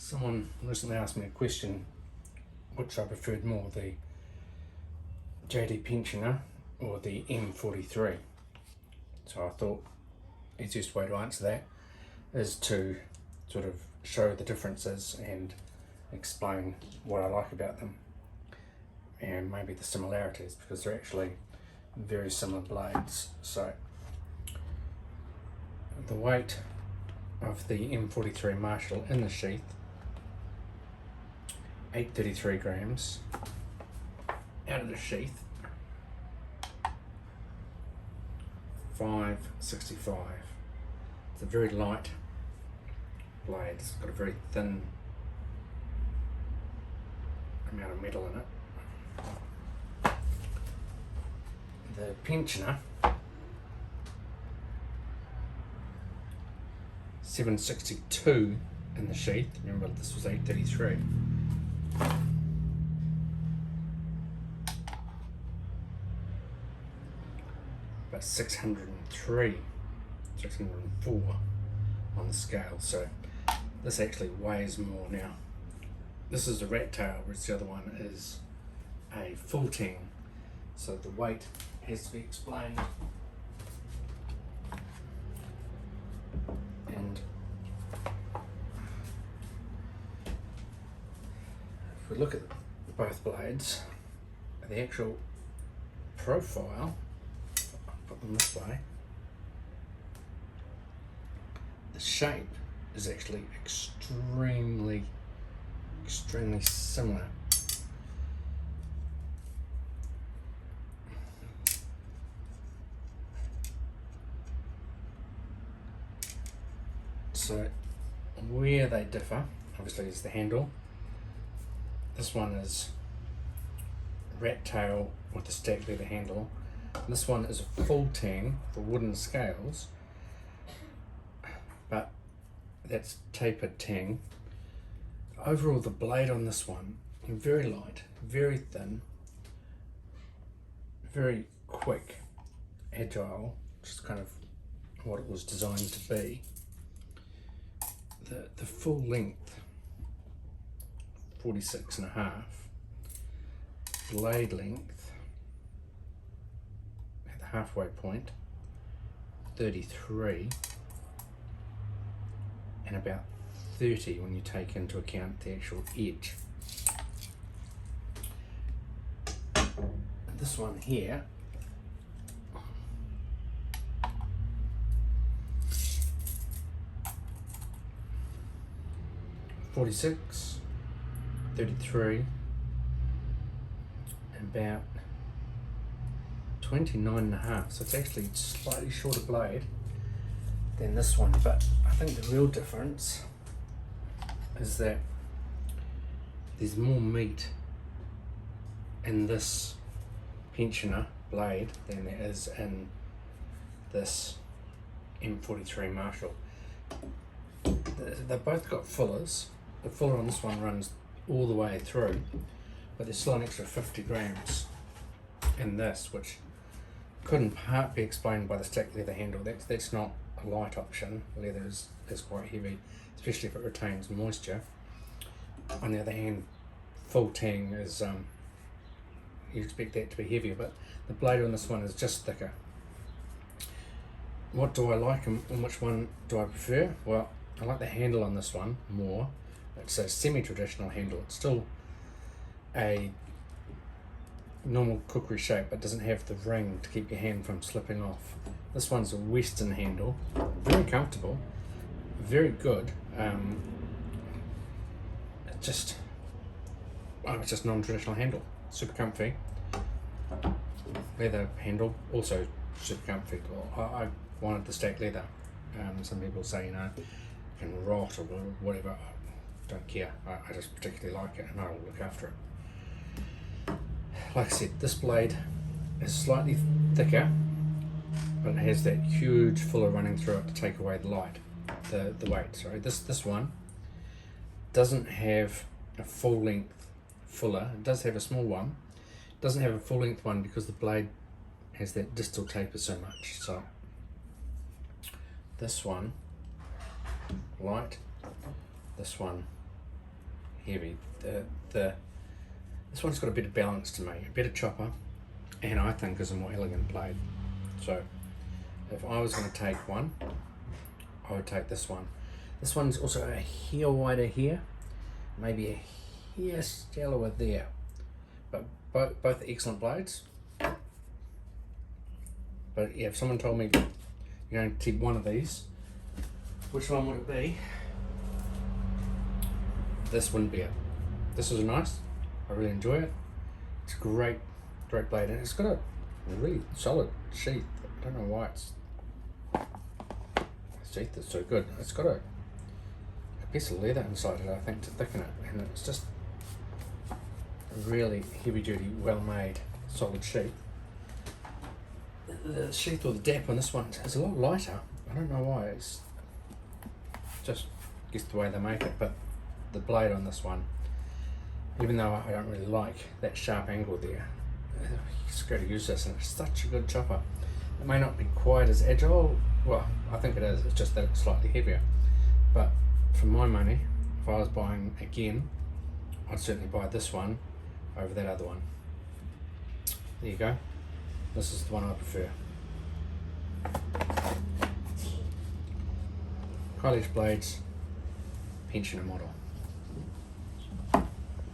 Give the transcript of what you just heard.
Someone recently asked me a question which I preferred more, the JD Pensioner or the M43. So I thought the easiest way to answer that is to sort of show the differences and explain what I like about them and maybe the similarities, because they're actually very similar blades. So the weight of the M43 Marshall in the sheath, 833 grams. Out of the sheath, 565. It's a very light blade. It's got a very thin amount of metal in it. The Pensioner, 762 in the sheath. Remember, this was 833. But 603, 604 on the scale. So this actually weighs more. Now, this is a rat tail, whereas the other one is a full tang. So the weight has to be explained. And if we look at both blades, the actual profile, I'll put them this way, the shape is actually extremely similar. So where they differ, obviously, is the handle. This one is rat tail with a stacked leather handle. This one is a full tang for wooden scales, but that's tapered tang. Overall, the blade on this one, very light, very thin, very quick, agile, which is kind of what it was designed to be. The full length, 46.5, blade length at the halfway point, 33, and about 30 when you take into account the actual edge. And this one here, .46, 33, and about 29.5. So it's actually slightly shorter blade than this one, but I think the real difference is that there's more meat in this Pensioner blade than there is in this M43 Marshall. They've both got fullers. The fuller on this one runs all the way through, but there's still an extra 50 grams in this, which could in part be explained by the stacked leather handle. That's not a light option. Leather is quite heavy, especially if it retains moisture. On the other hand, full tang is, you expect that to be heavier, but the blade on this one is just thicker. What do I like and which one do I prefer? Well, I like the handle on this one more. It's a semi-traditional handle. It's still a normal cookery shape, but doesn't have the ring to keep your hand from slipping off. This one's a Western handle, very comfortable, very good. It's just non-traditional handle, super comfy. Leather handle, also super comfy. Well, I wanted the stacked leather. Some people say, you know, can rot or whatever. I don't care. I just particularly like it, and I'll look after it. Like I said, this blade is slightly thicker, but it has that huge fuller running through it to take away the weight. Sorry, this one doesn't have a full length fuller. It does have a small one. It doesn't have a full length one because the blade has that distal taper so much. So this one light, this one heavy. This one's got a bit of balance to me, a better chopper, and I think is a more elegant blade. So if I was going to take one, I would take this one. This one's also a hair wider here, maybe a hair shallower there, but both excellent blades. But yeah, if someone told me you're going to keep one of these, which one would it be? This wouldn't be it. This is nice. I really enjoy it. It's a great blade, and it's got a really solid sheath. I don't know why the sheath is so good. It's got a piece of leather inside it, I think, to thicken it, and it's just a really heavy duty, well made, solid sheath. The sheath or the dap on this one is a lot lighter. I don't know why. It's just, I guess, the way they make it, but the blade on this one, even though I don't really like that sharp angle there, it's great to use this, and it's such a good chopper. It may not be quite as agile, well, I think it is, it's just that it's slightly heavier. But for my money, if I was buying again, I'd certainly buy this one over that other one. There you go. This is the one I prefer. Kailash blades, pensioner model.